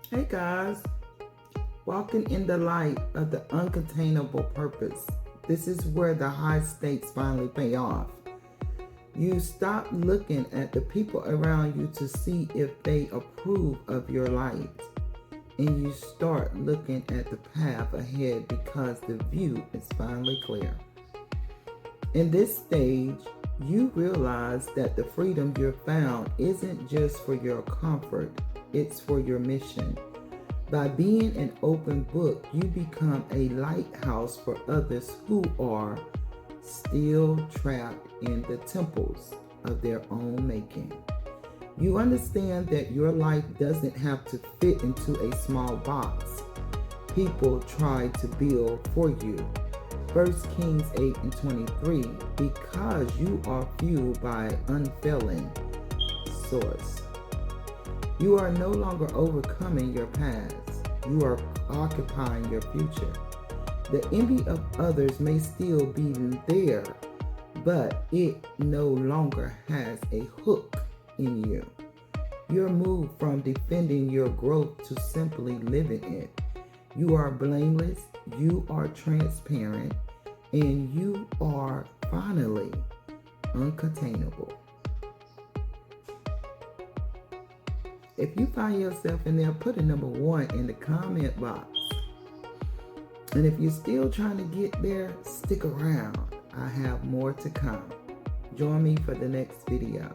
Hey guys, walking in the light of the uncontainable purpose. This is where the high stakes finally pay off. You stop looking at the people around you to see if they approve of your light. And you start looking at the path ahead because the view is finally clear. In this stage, you realize that the freedom you're found isn't just for your comfort, it's for your mission. By being an open book, you become a lighthouse for others who are still trapped in the temples of their own making. You understand that your life doesn't have to fit into a small box people try to build for you. 1 Kings 8:23, because you are fueled by unfailing source. You are no longer overcoming your past. You are occupying your future. The envy of others may still be there, but it no longer has a hook in you. You're moved from defending your growth to simply living it. You are blameless, you are transparent, and you are finally uncontainable. If you find yourself in there, put a number 1 in the comment box. And if you're still trying to get there, stick around. I have more to come. Join me for the next video.